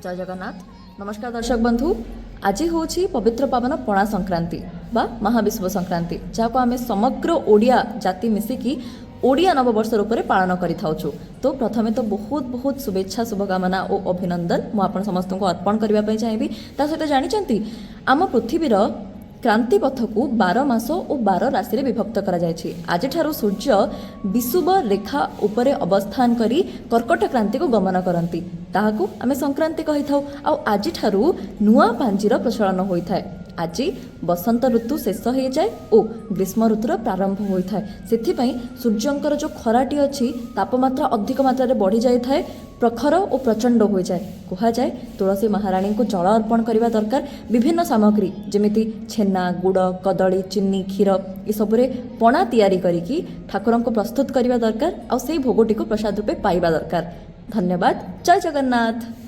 जय जगन्नाथ। नमस्कार दर्शक बंधु। आज हूँ पवित्र पावन पणा संक्रांति बा महाविश्व संक्रांति, जहाँ आम समग्र ओडिया जाति मिसिकी ओडिया नववर्ष रूप में पालन करूँ। तो प्रथमे तो बहुत बहुत शुभेच्छा शुभकामना और अभिनंदन मुझे समस्त को अर्पण करने चाहिए। ता सहित जानते आम पृथ्वीर क्रांति पथ को 12 मास और 12 राशि रे विभक्त करा जायछि। आज ठारू सूर्य विषुव रेखा उपरे अवस्थान करी कर्कट क्रांति को गमन करती, ताहाकू आमे संक्रांति कहि थाउ। आ आज ठारू नुआ पांजीर प्रचलन होइथाय। आज बसंत ऋतु शेष हो जाए और ग्रीष्म ऋतुर प्रारंभ होता है। से सूर्यंकर जो खराटी अच्छी तापमात्रा अधिक मात्रा रे बढ़ी जाए, प्रखर और प्रचंड हो जाए। कहुए तुलसी महाराणी को जल अर्पण करने दरकार। विभिन्न सामग्री जमिति छेना, गुड़, कदली, चीनी, क्षीर ये सबरे पणा तैयारी करिकी ठाकुर को प्रस्तुत करने दरकार। आ से भोगटी को प्रसाद रूपे पाइबा दरकार। धन्यवाद। जय जगन्नाथ।